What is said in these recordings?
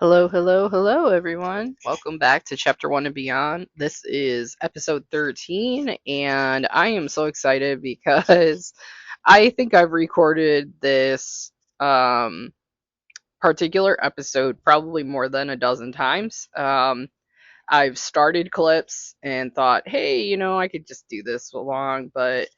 Hello, hello, hello, everyone. Welcome back to Chapter 1 and Beyond. This is episode 13, and I am so excited because I think I've recorded this particular episode probably more than a dozen times. I've started clips and thought, hey, I could just do this along, but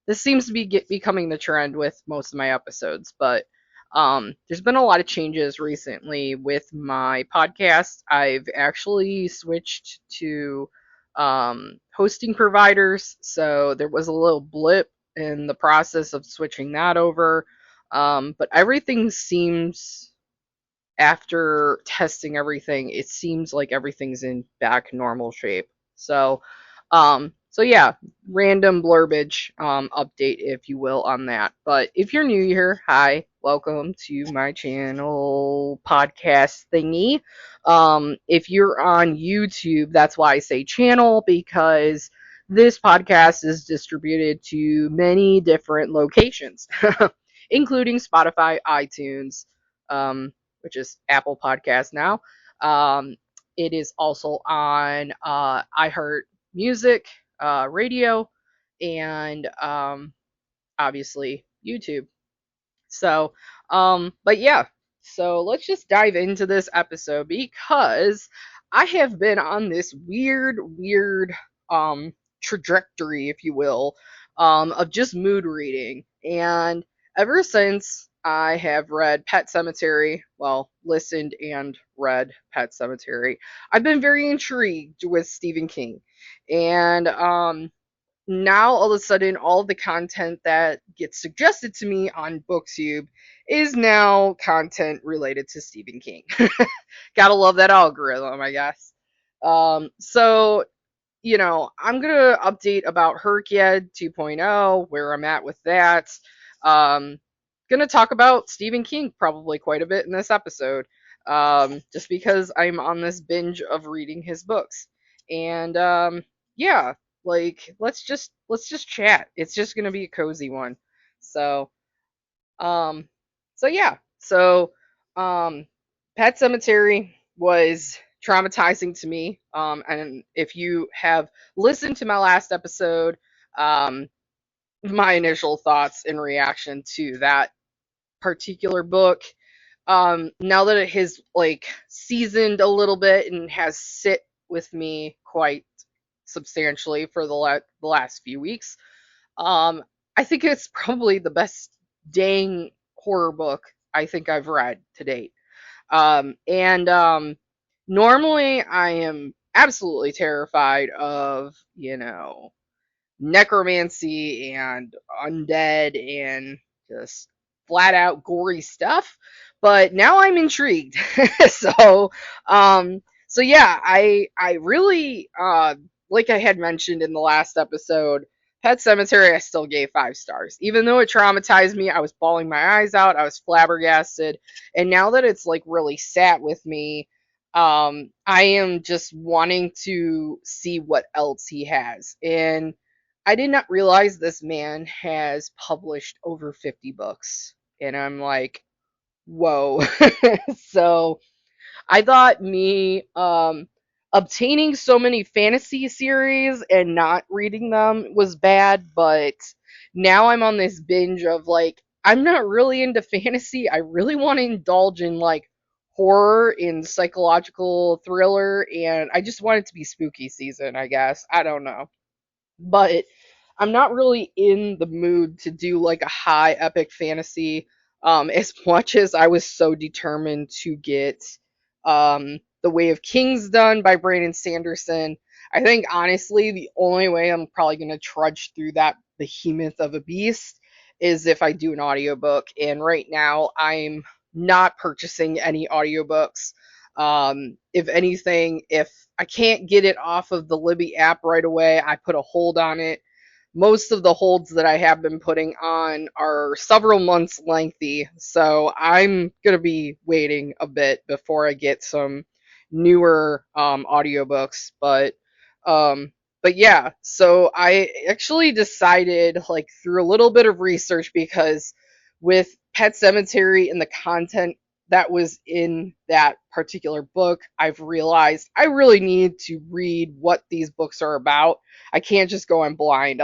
this seems to be becoming the trend with most of my episodes. But there's been a lot of changes recently with my podcast. I've actually switched to hosting providers, so there was a little blip in the process of switching that over. But everything seems after testing everything, it seems like everything's in back normal shape. So yeah, random blurbage update, if you will, on that. But if you're new here, hi, welcome to my channel podcast thingy. If you're on YouTube, that's why I say channel, because this podcast is distributed to many different locations, including Spotify, iTunes, which is Apple Podcast now. Um, it is also on iHeart Music, radio, and obviously YouTube. But yeah, so let's just dive into this episode because I have been on this weird trajectory, if you will, of just mood reading. And ever since I have read Pet Cemetery, well, listened and read Pet Cemetery, I've been very intrigued with Stephen King. And now all of a sudden all of the content that gets suggested to me on booktube is now content related to Stephen King. Gotta love that algorithm, I guess. So I'm gonna update about HRCYED 2.0, where I'm at with that. um gonna talk about Stephen King probably quite a bit in this episode, just because I'm on this binge of reading his books. And yeah, like let's just chat. It's just gonna be a cozy one. So um so um Pet Cemetery was traumatizing to me. And if you have listened to my last episode, um my initial thoughts in reaction to that particular book, now that it has like seasoned a little bit and has sit with me quite substantially for the last few weeks, um, I think it's probably the best dang horror book I think I've read to date. And Normally I am absolutely terrified of, necromancy and undead and just flat out gory stuff. But now I'm intrigued. so so yeah, I really like I had mentioned in the last episode, Pet Cemetery I still gave 5 stars. Even though it traumatized me, I was bawling my eyes out, I was flabbergasted. And now that it's like really sat with me, I am just wanting to see what else he has. And I did not realize this man has published over 50 books. And I'm like, whoa. So I thought me obtaining so many fantasy series and not reading them was bad, but now I'm on this binge of like, I'm not really into fantasy. I really want to indulge in like horror and psychological thriller, and I just want it to be spooky season, I guess. I don't know. But I'm not really in the mood to do like a high epic fantasy, as much as I was so determined to get The Way of Kings done by Brandon Sanderson. I think honestly the only way I'm probably going to trudge through that behemoth of a beast is if I do an audiobook, and right now I'm not purchasing any audiobooks. If anything, if I can't get it off of the Libby app right away, I put a hold on it. Most of the holds that I have been putting on are several months lengthy, so I'm gonna be waiting a bit before I get some newer audiobooks. But yeah, so I actually decided, like, through a little bit of research, because with Pet Cemetery and the content that was in that particular book, I've realized I really need to read what these books are about. I can't just go in blind.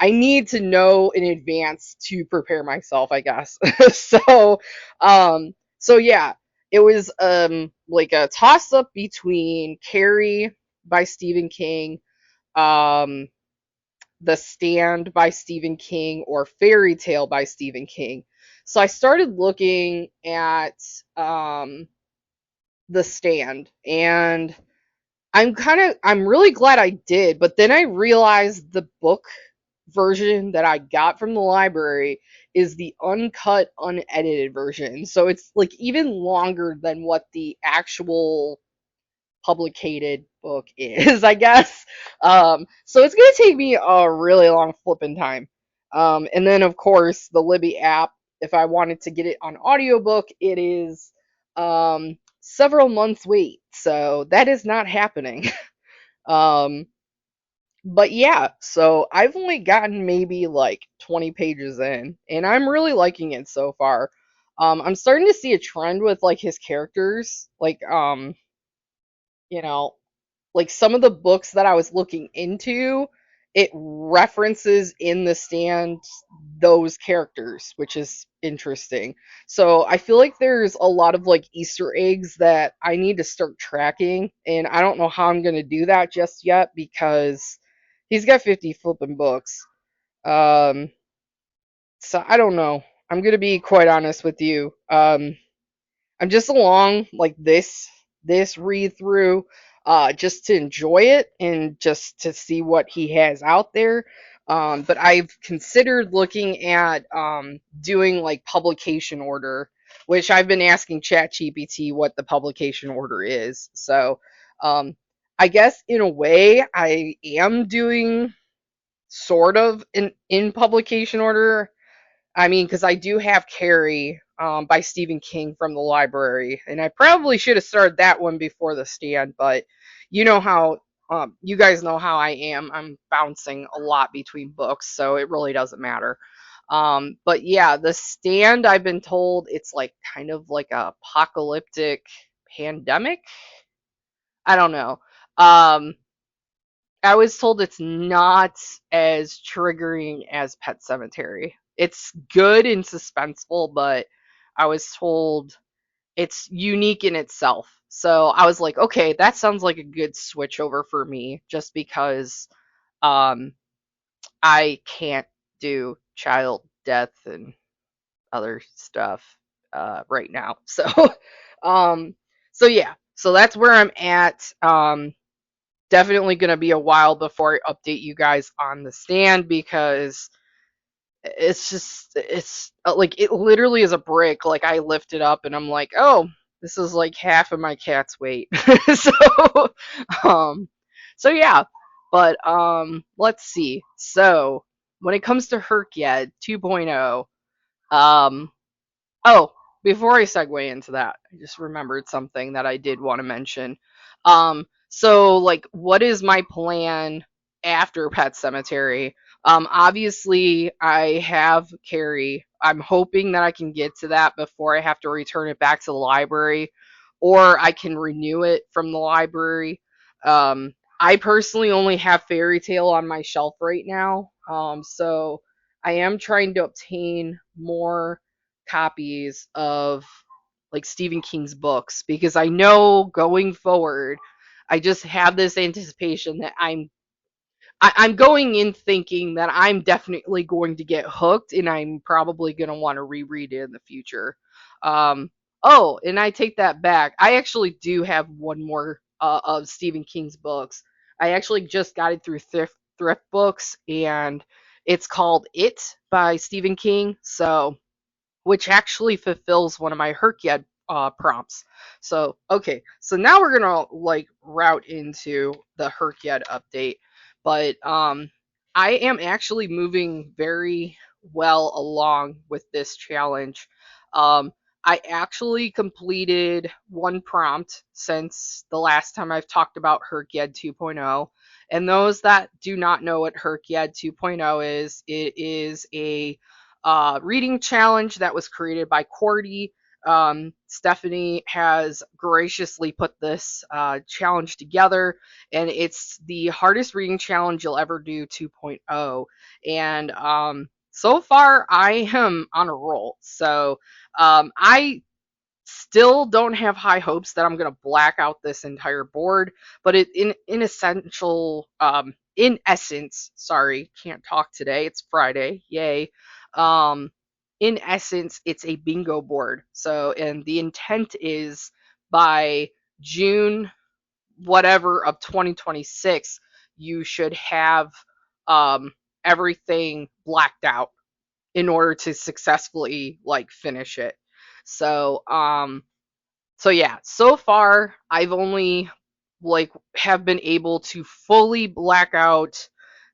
I need to know in advance to prepare myself, I guess. So yeah, it was like a toss up between Carrie by Stephen King, um The Stand by Stephen King, or Fairy Tale by Stephen King. So I started looking at um The Stand, and I'm really glad I did, but then I realized the book version that I got from the library is the uncut, unedited version. So it's like even longer than what the actual publicated book is, I guess. So it's gonna take me a really long flipping time. And then of course the Libby app, if I wanted to get it on audiobook, it is several months wait. So that is not happening. um, but yeah, so I've only gotten maybe like 20 pages in, and I'm really liking it so far. I'm starting to see a trend with like his characters, like you know, like some of the books that I was looking into, it references in the stand those characters, which is interesting. So I feel like there's a lot of like Easter eggs that I need to start tracking, and I don't know how I'm gonna do that just yet because he's got 50 flipping books. Um, so I don't know. I'm gonna be quite honest with you. I'm just along like this read through just to enjoy it and just to see what he has out there. But I've considered looking at doing like publication order, which I've been asking ChatGPT what the publication order is. So um, I guess in a way I am doing sort of in publication order. I mean, because I do have Carrie by Stephen King from the library, and I probably should have started that one before The Stand, but you know how, you guys know how I am. I'm bouncing a lot between books, so it really doesn't matter. But yeah, The Stand, I've been told it's like kind of like a apocalyptic pandemic. I don't know. Um, I was told it's not as triggering as Pet Cemetery. It's good and suspenseful, but I was told it's unique in itself. So I was like, okay, that sounds like a good switch over for me, just because um, I can't do child death and other stuff right now. So, um, so yeah, so that's where I'm at. Definitely going to be a while before I update you guys on The Stand, because it's like it literally is a brick. Like I lift it up and I'm like, oh, this is like half of my cat's weight. so um so yeah, but let's see. So when it comes to HRCYED 2.0, um oh, before I segue into that, I just remembered something that I did want to mention. So like, what is my plan after Pet Cemetery? Obviously, I have Carrie. I'm hoping that I can get to that before I have to return it back to the library, or I can renew it from the library. I personally only have Fairy Tale on my shelf right now, so I am trying to obtain more copies of like Stephen King's books, because I know going forward, I just have this anticipation that I'm going in thinking that I'm definitely going to get hooked, and I'm probably going to want to reread it in the future. Um, oh, and I take that back. I actually do have one more of Stephen King's books. I actually just got it through thrift books, and it's called It by Stephen King. So which actually fulfills one of my HRCYED prompts. So, okay, so now we're gonna like route into the HRCYED update, but I am actually moving very well along with this challenge. Um, I actually completed one prompt since the last time I've talked about HRCYED 2.0. And those that do not know what HRCYED 2.0 is, it is a reading challenge that was created by Cordy. Stephanie has graciously put this challenge together, and it's the hardest reading challenge you'll ever do 2.0. And so far, I am on a roll. So I still don't have high hopes that I'm gonna black out this entire board, but in essence, sorry, can't talk today. It's Friday, yay. Um, in essence, it's a bingo board. So, and the intent is by June whatever of 2026, you should have um everything blacked out in order to successfully like finish it. So so yeah, so far I've only like have been able to fully black out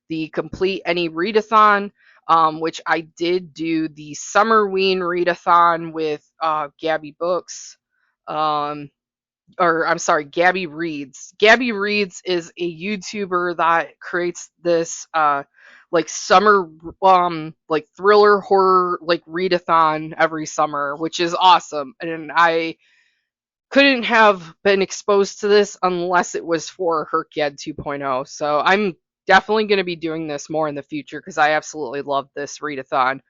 the complete any readathon, which I did do the Summerween readathon with Gabby Books. Um, or I'm sorry, Gabby Reads. Gabby Reads is a YouTuber that creates this like summer like thriller horror like readathon every summer, which is awesome. And I couldn't have been exposed to this unless it was for HRCYED 2.0. So I'm definitely going to be doing this more in the future because I absolutely love this readathon.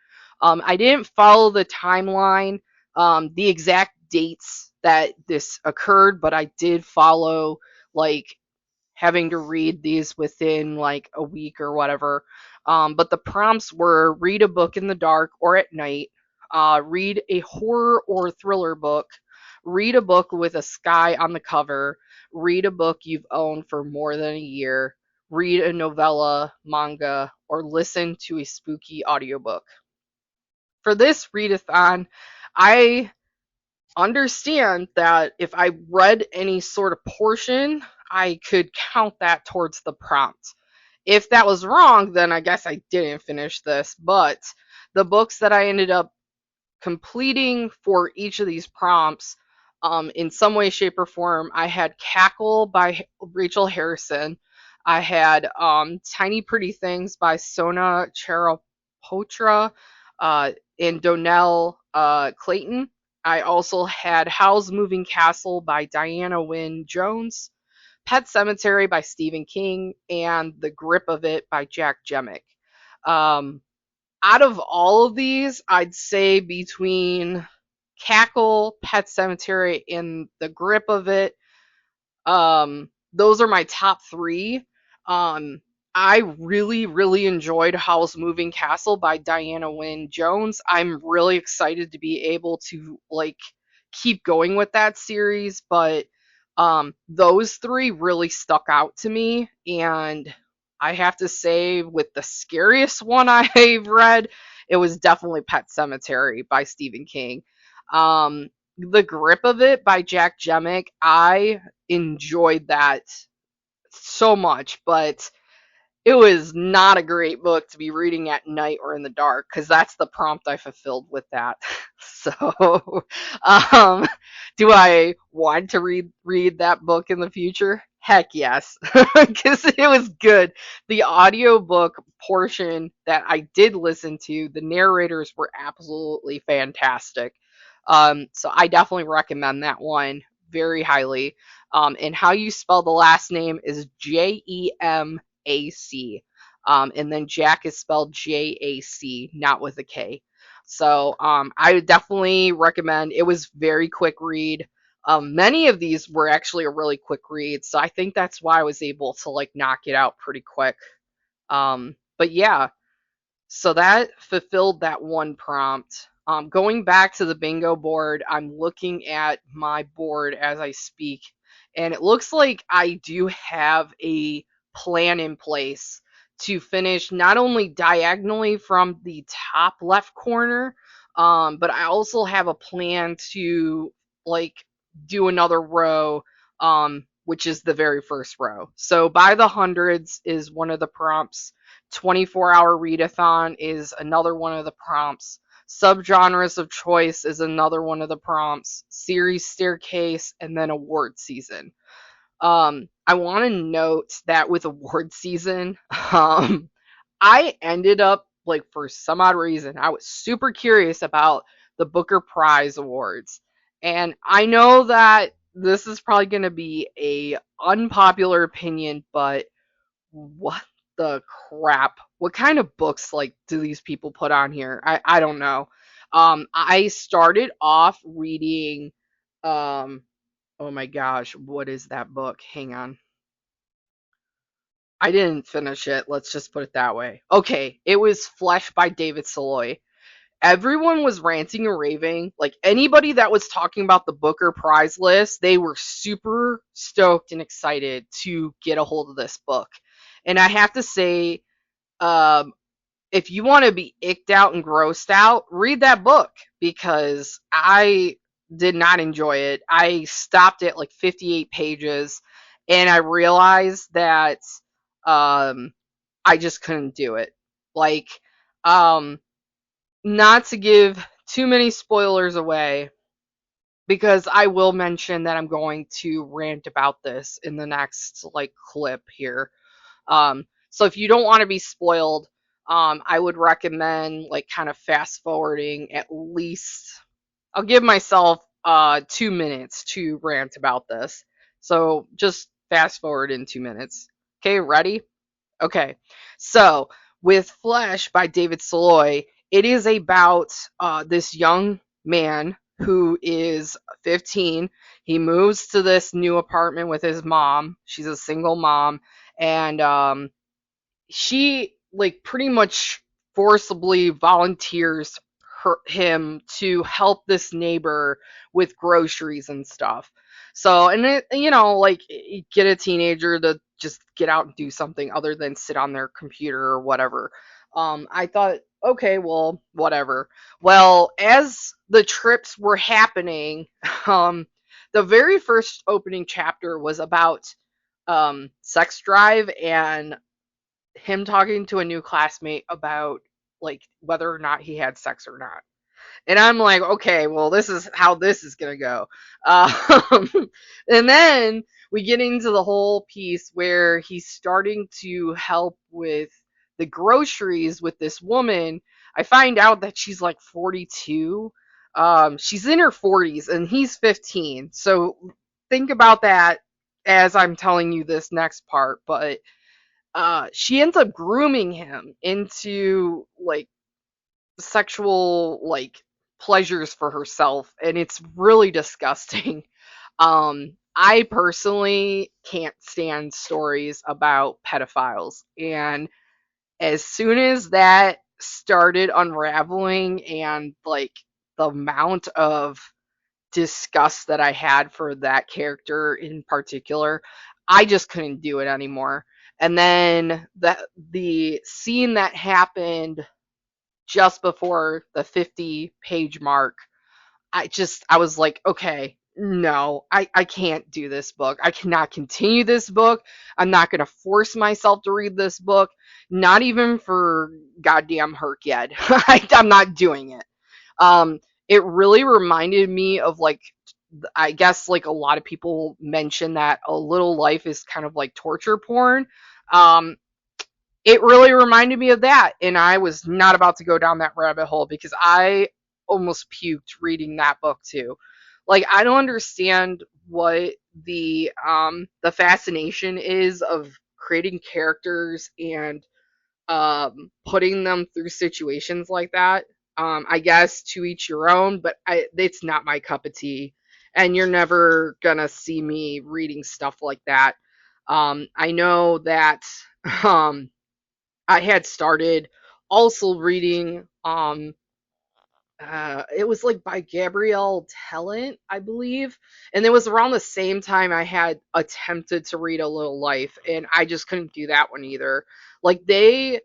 I didn't follow the timeline, the exact dates that this occurred, but I did follow like having to read these within like a week or whatever. But the prompts were read a book in the dark or at night, read a horror or thriller book, read a book with a sky on the cover, read a book you've owned for more than a year, read a novella, manga, or listen to a spooky audiobook. For this readathon, I understand that if I read any sort of portion, I could count that towards the prompt. If that was wrong, then I guess I didn't finish this. But the books that I ended up completing for each of these prompts, in some way, shape, or form, I had Cackle by Rachel Harrison. I had Tiny Pretty Things by Sona Charapotra and Donnell Clayton. I also had Howl's Moving Castle by Diana Wynne Jones, Pet Cemetery by Stephen King, and The Grip of It by Jack Jemick. Um, Out of all of these, I'd say between Cackle, Pet Cemetery, and The Grip of It, those are my top three. Um, I really, really enjoyed Howl's Moving Castle by Diana Wynne Jones. I'm really excited to be able to like keep going with that series, but those three really stuck out to me, and I have to say, with the scariest one I've read, it was definitely Pet Cemetery by Stephen King. The Grip of It by Jack Jemick, I enjoyed that so much, but it was not a great book to be reading at night or in the dark because that's the prompt I fulfilled with that. So, um, do I want to read that book in the future? Heck yes, because it was good. The audiobook portion that I did listen to, the narrators were absolutely fantastic. So I definitely recommend that one very highly. And how you spell the last name is Jemac. And then Jack is spelled Jac, not with a K. So I would definitely recommend. It was very quick read. Many of these were actually a really quick read, so I think that's why I was able to like knock it out pretty quick. But yeah, so that fulfilled that one prompt. Going back to the bingo board, I'm looking at my board as I speak, and it looks like I do have a plan in place to finish not only diagonally from the top left corner, but I also have a plan to like do another row, which is the very first row. So by the hundreds is one of the prompts. 24-hour readathon is another one of the prompts. Subgenres of choice is another one of the prompts. Series staircase, and then award season. I want to note that with award season, I ended up like for some odd reason I was super curious about the Booker Prize awards. And I know that this is probably going to be a unpopular opinion, but what the crap? What kind of books like do these people put on here? I don't know. I started off reading oh my gosh, what is that book? Hang on. I didn't finish it. Let's just put it that way. Okay, it was Flesh by David Saloy. Everyone was ranting and raving. Like anybody that was talking about the Booker Prize list, they were super stoked and excited to get a hold of this book. And I have to say, um, if you want to be icked out and grossed out, read that book because I did not enjoy it. I stopped at like 58 pages and I realized that um, I just couldn't do it. Like, um, not to give too many spoilers away, because I will mention that I'm going to rant about this in the next like clip here. So if you don't want to be spoiled, I would recommend like kind of fast forwarding at least. I'll give myself 2 minutes to rant about this. So just fast forward in 2 minutes. Okay, ready? Okay, so with Flesh by David Saloy, it is about this young man who is 15. He moves to this new apartment with his mom. She's a single mom, and she like pretty much forcibly volunteers him to help this neighbor with groceries and stuff. So, and it, like get a teenager to just get out and do something other than sit on their computer or whatever. I thought, okay, well, whatever. Well, as the trips were happening, um, the very first opening chapter was about sex drive and him talking to a new classmate about like whether or not he had sex or not. And I'm like, okay, well, this is how this is gonna go. Um, and then we get into the whole piece where he's starting to help with the groceries with this woman. I find out that she's like 42. She's in her 40s and he's 15. So think about that as I'm telling you this next part. But she ends up grooming him into like sexual like pleasures for herself, and it's really disgusting. I personally can't stand stories about pedophiles, and as soon as that started unraveling and like the amount of disgust that I had for that character in particular, I just couldn't do it anymore. And then the scene that happened just before the 50-page mark, I was like, okay, no, I can't do this book. I cannot continue this book. I'm not gonna force myself to read this book, not even for goddamn HRCYED. I'm not doing it. Um, it really reminded me of like, I guess like a lot of people mention that A Little Life is kind of like torture porn. Um, it really reminded me of that, and I was not about to go down that rabbit hole because I almost puked reading that book too. Like I don't understand what the fascination is of creating characters and putting them through situations like that. I guess to each your own, but it's not my cup of tea, and you're never gonna see me reading stuff like that. I know that um, I had started also reading it was like by Gabrielle Talent, I believe. And it was around the same time I had attempted to read A Little Life, and I just couldn't do that one either. Like they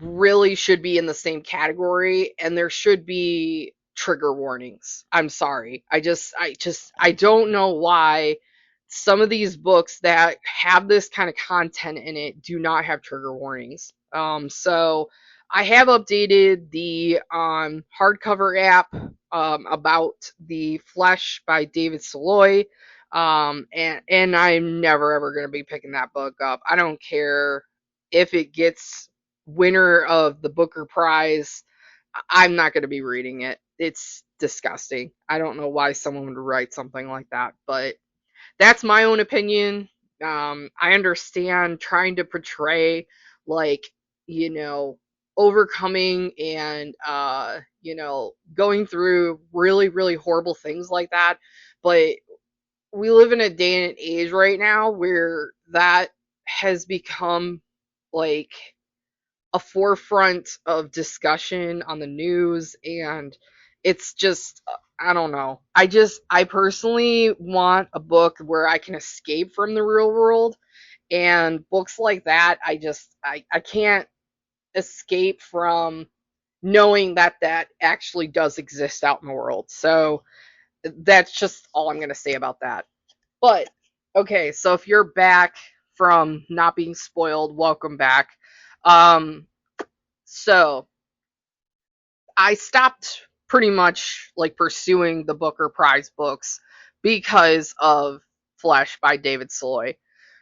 really should be in the same category, and there should be trigger warnings. I'm sorry. I don't know why some of these books that have this kind of content in it do not have trigger warnings. So I have updated the hardcover app about the Flesh by David Saloy. And I'm never ever gonna be picking that book up. I don't care if it gets winner of the Booker Prize. I'm not going to be reading it. it's disgusting. I don't know why someone would write something like that, but that's my own opinion. I understand trying to portray, like, you know, overcoming and, going through really, really horrible things like that. But we live in a day and age right now where that has become like a forefront of discussion on the news, and it's just, I don't know. I personally want a book where I can escape from the real world, and books like that, I can't escape from knowing that that actually does exist out in the world. So that's just all I'm going to say about that. But okay, so if you're back from not being spoiled, welcome back. Um, so I stopped pretty much like pursuing the Booker Prize books because of Flesh by David Soloy.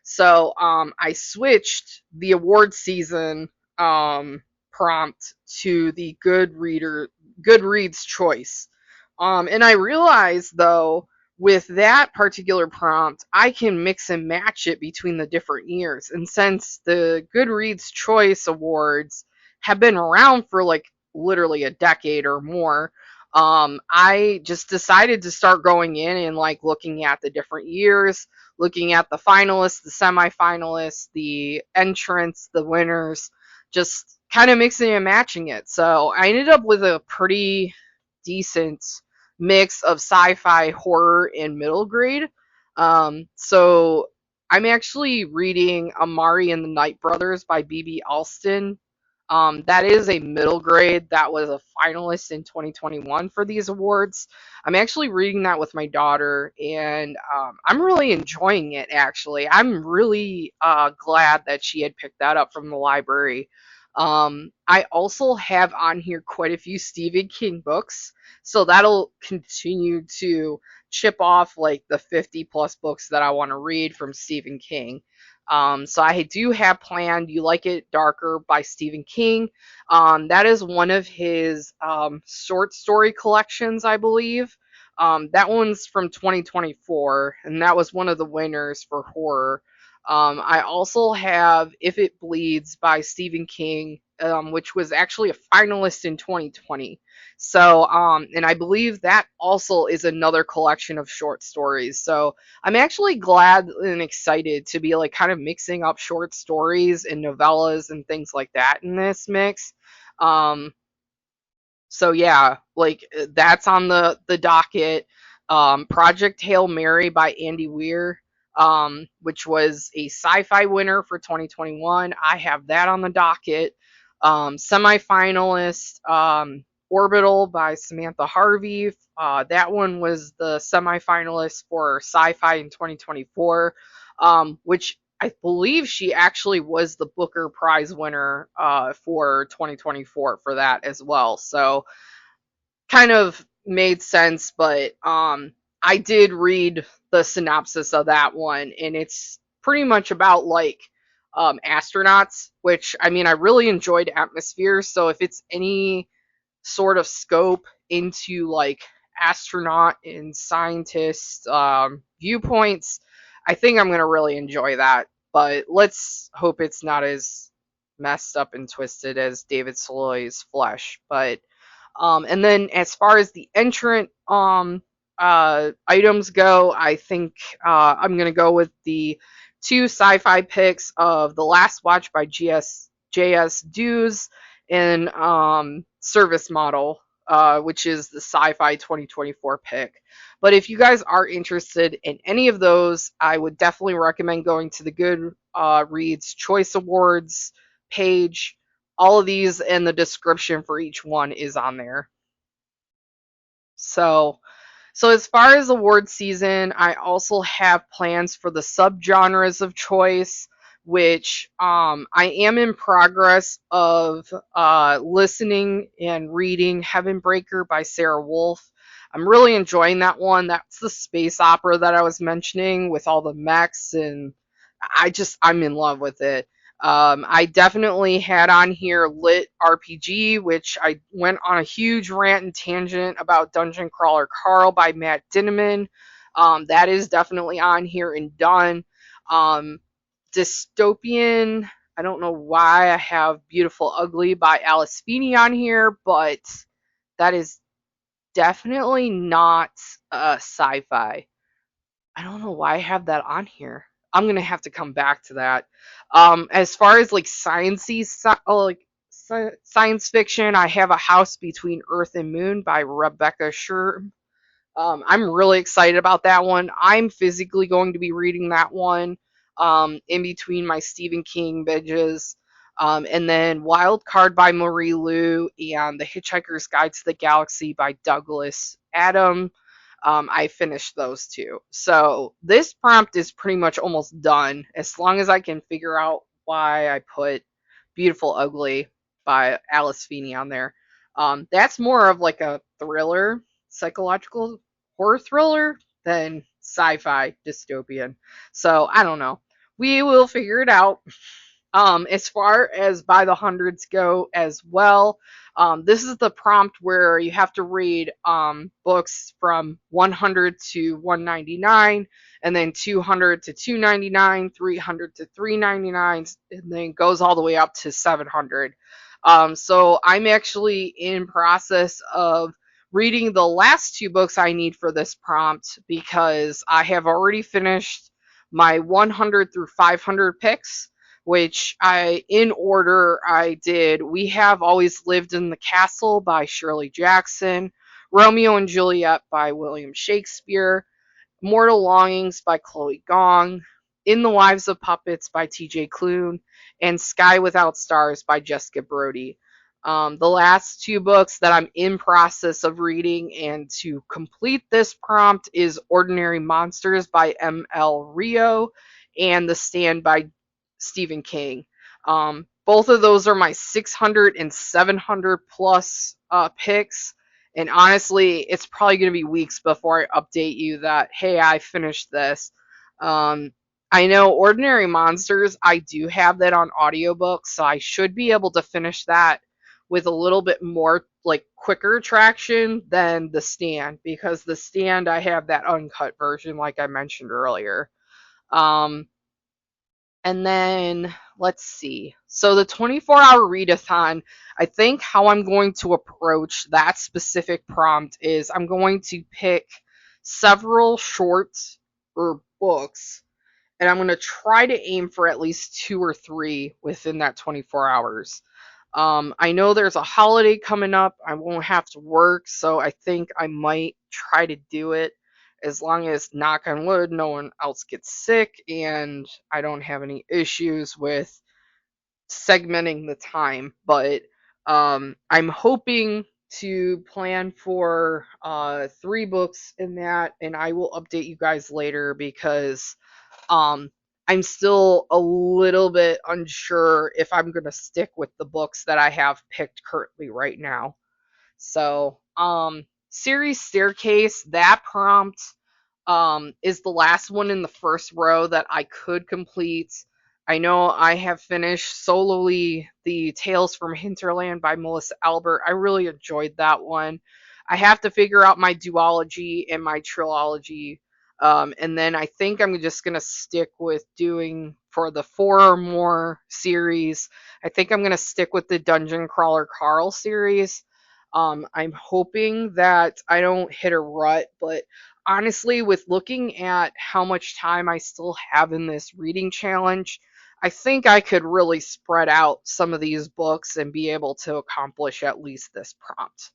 So I switched the award season prompt to the Goodreads choice. And I realized though, with that particular prompt, I can mix and match it between the different years. And since the Goodreads Choice Awards have been around for like literally a decade or more, I just decided to start going in and like looking at the different years, looking at the finalists, the semifinalists, the entrants, the winners, just kind of mixing and matching it. So I ended up with a pretty decent mix of sci-fi, horror, and middle grade. So I'm actually reading Amari and the Night Brothers by B.B. Alston. That is a middle grade that was a finalist in 2021 for these awards. I'm actually reading that with my daughter, and I'm really enjoying it, actually. I'm really glad that she had picked that up from the library. I also have on here quite a few Stephen King books, so that'll continue to chip off like the 50 plus books that I want to read from Stephen King. So I do have planned You Like It Darker by Stephen King. That is one of his short story collections, I believe. That one's from 2024, and that was one of the winners for horror. I also have If It Bleeds by Stephen King, which was actually a finalist in 2020. So, and I believe that also is another collection of short stories. So I'm actually glad and excited to be like kind of mixing up short stories and novellas and things like that in this mix. Um, so yeah, like that's on the docket. Project Hail Mary by Andy Weir, which was a sci-fi winner for 2021. I have that on the docket. Semi-finalist, Orbital by Samantha Harvey. That one was the semi-finalist for sci-fi in 2024, which I believe she actually was the Booker Prize winner for 2024 for that as well. So kind of made sense, but I did read the synopsis of that one, and it's pretty much about like astronauts, which I mean I really enjoyed Atmosphere, so if it's any sort of scope into like astronaut and scientist viewpoints, I think I'm gonna really enjoy that. But let's hope it's not as messed up and twisted as David Soloy's Flesh. But and then as far as the entrant items go, I think I'm gonna go with the two sci-fi picks of The Last Watch by J.S. Dews and Service Model, which is the sci-fi 2024 pick. But if you guys are interested in any of those, I would definitely recommend going to the Good Reads Choice Awards page. All of these and the description for each one is on there. So, so as far as award season, I also have plans for the subgenres of choice, which I am in progress of listening and reading Heaven Breaker by Sarah Wolf. I'm really enjoying that one. That's the space opera that I was mentioning with all the mechs, and I'm in love with it. I definitely had on here Lit RPG, which I went on a huge rant and tangent about Dungeon Crawler Carl by Matt Dinneman. That is definitely on here and done. Um, Dystopian, I don't know why I have Beautiful Ugly by Alice Feeney on here, but that is definitely not sci fi. I don't know why I have that on here. I'm gonna have to come back to that. As far as like sciencey, science fiction, I have A House Between Earth and Moon by Rebecca Sherm. I'm really excited about that one. I'm physically going to be reading that one in between my Stephen King binges. And then Wild Card by Marie Lu and The Hitchhiker's Guide to the Galaxy by Douglas Adam. I finished those two. So this prompt is pretty much almost done as long as I can figure out why I put Beautiful Ugly by Alice Feeney on there. That's more of like a thriller, psychological horror thriller than sci-fi dystopian. So I don't know. We will figure it out. As far as by the hundreds go as well, this is the prompt where you have to read books from 100 to 199, and then 200 to 299, 300 to 399, and then goes all the way up to 700. So I'm actually in process of reading the last two books I need for this prompt because I have already finished my 100 through 500 picks, which in order, I did We Have Always Lived in the Castle by Shirley Jackson, Romeo and Juliet by William Shakespeare, Mortal Longings by Chloe Gong, In the Lives of Puppets by TJ Klune, and Sky Without Stars by Jessica Brody. The last two books that I'm in process of reading and to complete this prompt is Ordinary Monsters by M.L. Rio and The Stand by Stephen King. Both of those are my 600 and 700 plus picks. And honestly, it's probably going to be weeks before I update you that, hey, I finished this. Um, I know Ordinary Monsters, I do have that on audiobook, so I should be able to finish that with a little bit more like quicker traction than The Stand, because The Stand, I have that uncut version, like I mentioned earlier. Um, and then let's see. So the 24-hour readathon, I think how I'm going to approach that specific prompt is I'm going to pick several shorts or books, and I'm going to try to aim for at least two or three within that 24 hours. I know there's a holiday coming up. I won't have to work, so I think I might try to do it as long as, knock on wood, no one else gets sick and I don't have any issues with segmenting the time. But I'm hoping to plan for three books in that, and I will update you guys later because um, I'm still a little bit unsure if I'm going to stick with the books that I have picked currently right now. So, series staircase, that prompt is the last one in the first row that I could complete. I know I have finished solely the Tales from Hinterland by Melissa Albert. I really enjoyed that one. I have to figure out my duology and my trilogy. And then I think I'm just going to stick with doing for the four or more series. I think I'm going to stick with the Dungeon Crawler Carl series. I'm hoping that I don't hit a rut, but honestly, with looking at how much time I still have in this reading challenge, I think I could really spread out some of these books and be able to accomplish at least this prompt.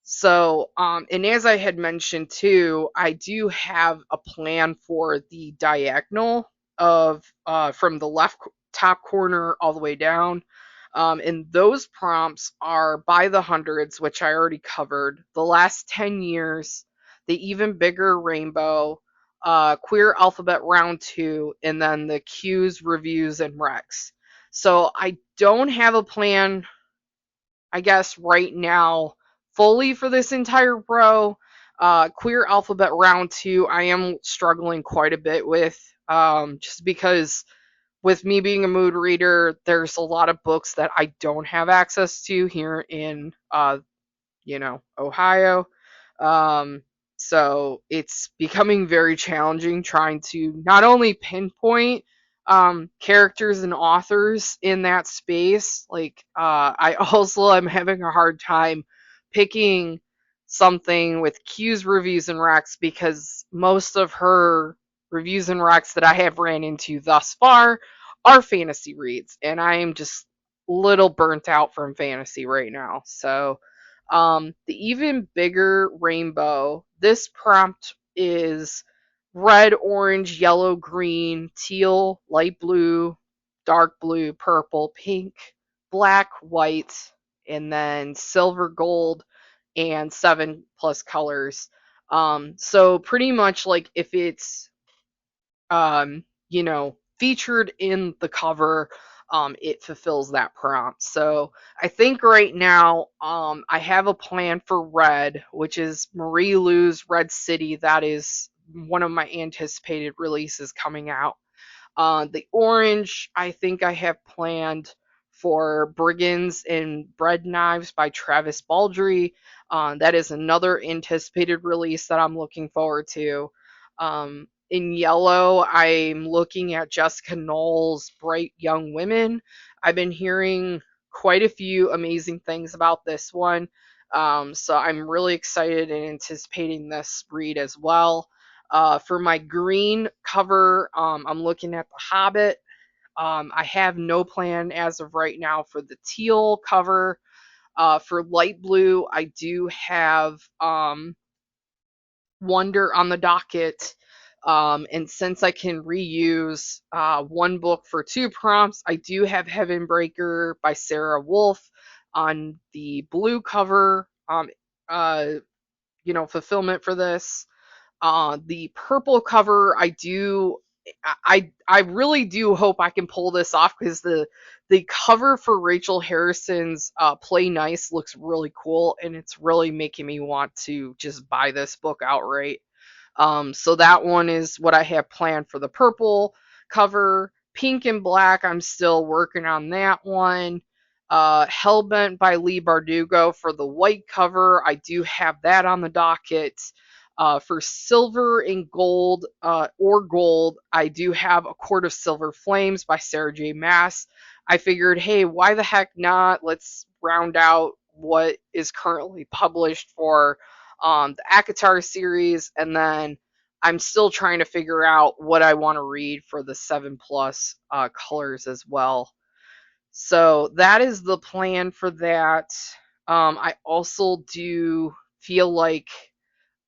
So, and as I had mentioned too, I do have a plan for the diagonal of from the left top corner all the way down. And those prompts are by the hundreds, which I already covered, the last 10 years, the even bigger rainbow, queer alphabet round two, and then the Q's, reviews, and recs. So I don't have a plan, I guess, right now fully for this entire row. Queer alphabet round two, I am struggling quite a bit with, just because with me being a mood reader, there's a lot of books that I don't have access to here in Ohio. Um, so it's becoming very challenging trying to not only pinpoint characters and authors in that space, like I also am having a hard time picking something with Q's reviews and Rex because most of her reviews and Rex that I have ran into thus far are fantasy reads, and I am just a little burnt out from fantasy right now. So the even bigger rainbow. This prompt is red, orange, yellow, green, teal, light blue, dark blue, purple, pink, black, white, and then silver, gold, and seven plus colors. So pretty much like if it's featured in the cover, it fulfills that prompt. So I think right now, I have a plan for Red, which is Marie Lou's Red City. That is one of my anticipated releases coming out. The orange, I think I have planned for Brigands and Bread Knives by Travis Baldry. That is another anticipated release that I'm looking forward to. In yellow, I'm looking at Jessica Knoll's Bright Young Women. I've been hearing quite a few amazing things about this one. So I'm really excited and anticipating this read as well. For my green cover, I'm looking at The Hobbit. I have no plan as of right now for the teal cover. For light blue, I do have Wonder on the docket. And since I can reuse one book for two prompts, I do have Heaven Breaker by Sarah Wolf on the blue cover. Uh, fulfillment for this. The purple cover, I really do hope I can pull this off because the cover for Rachel Harrison's Play Nice looks really cool, and it's really making me want to just buy this book outright. So that one is what I have planned for the purple cover. Pink and black, I'm still working on that one. Hellbent by Lee Bardugo for the white cover. I do have that on the docket. For silver and gold, or gold, I do have A Court of Silver Flames by Sarah J. Maas. I figured, hey, why the heck not? Let's round out what is currently published for the ACOTAR series, and then I'm still trying to figure out what I want to read for the 7 plus colors as well. So that is the plan for that. I also do feel like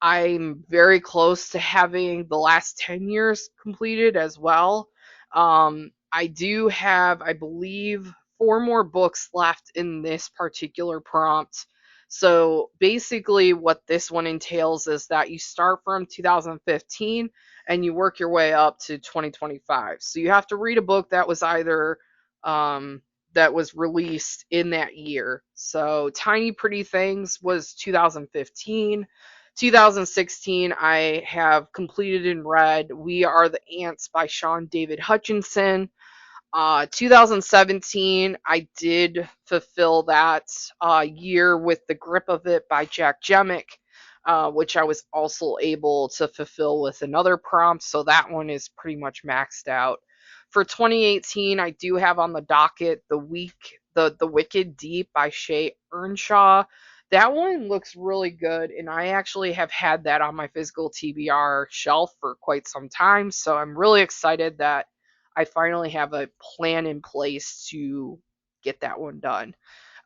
I'm very close to having the last 10 years completed as well. I do have, I believe, four more books left in this particular prompt. So basically, what this one entails is that you start from 2015 and you work your way up to 2025. So you have to read a book that was either that was released in that year. So Tiny Pretty Things was 2015. 2016, I have completed and read We Are the Ants by Sean David Hutchinson. 2017, I did fulfill that year with The Grip of It by Jack Jemick, which I was also able to fulfill with another prompt, so that one is pretty much maxed out. For 2018, I do have on the docket the Wicked Deep by Shay Earnshaw. That one looks really good, and I actually have had that on my physical TBR shelf for quite some time, so I'm really excited that I finally have a plan in place to get that one done.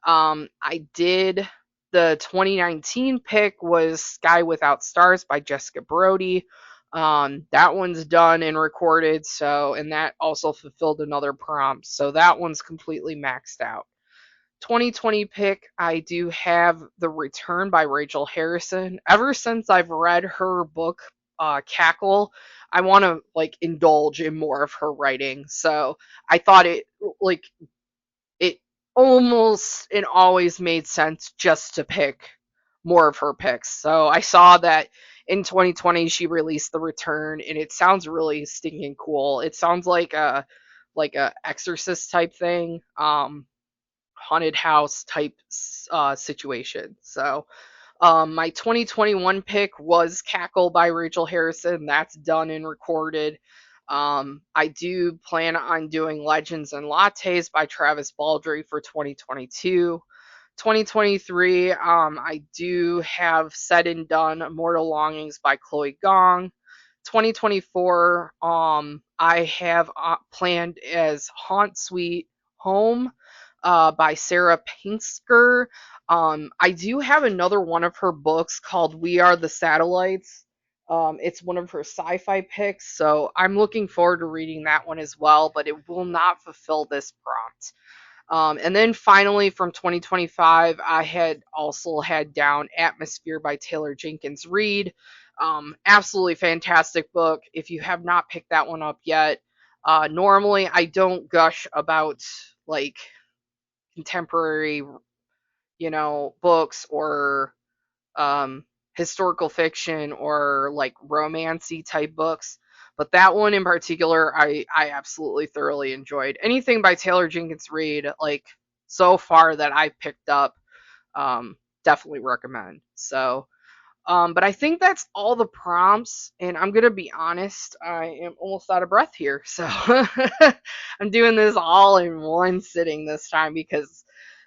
I did the 2019 pick was Sky Without Stars by Jessica Brody. That one's done and recorded, and that also fulfilled another prompt, so that one's completely maxed out. 2020 pick, I do have The Return by Rachel Harrison. Ever since I've read her book, Cackle, I want to like indulge in more of her writing. So I thought it almost and always made sense just to pick more of her picks. So I saw that in 2020 she released The Return, and it sounds really stinking cool. It sounds like a exorcist type thing, haunted house type situation. So my 2021 pick was Cackle by Rachel Harrison. That's done and recorded. I do plan on doing Legends and Lattes by Travis Baldree for 2022. 2023, I do have Said and Done Mortal Longings by Chloe Gong. 2024, I have planned as Haunt Sweet Home by Sarah Pinsker. I do have another one of her books called We Are the Satellites. It's one of her sci-fi picks, so I'm looking forward to reading that one as well, but it will not fulfill this prompt. And then finally from 2025, I had also had down Atmosphere by Taylor Jenkins Reid. Absolutely fantastic book. If you have not picked that one up yet, normally I don't gush about like contemporary, books or um, historical fiction or like romancy type books. But that one in particular, I absolutely thoroughly enjoyed. Anything by Taylor Jenkins Reid, like so far that I've picked up, definitely recommend. So, but I think that's all the prompts, and I'm gonna be honest, I am almost out of breath here. So I'm doing this all in one sitting this time because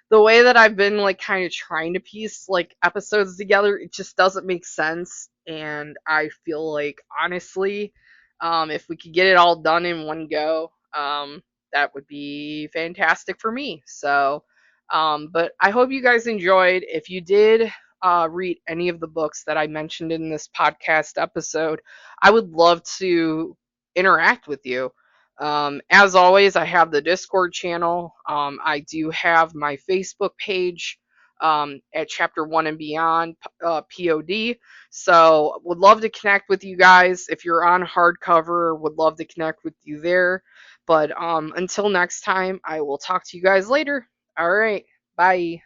the way that I've been like kind of trying to piece like episodes together, it just doesn't make sense. And I feel like honestly, if we could get it all done in one go, that would be fantastic for me. So, but I hope you guys enjoyed. If you did read any of the books that I mentioned in this podcast episode, I would love to interact with you. As always, I have the Discord channel. I do have my Facebook page at Chapter 1 and Beyond POD. So, would love to connect with you guys. If you're on hardcover, would love to connect with you there. But until next time, I will talk to you guys later. All right. Bye.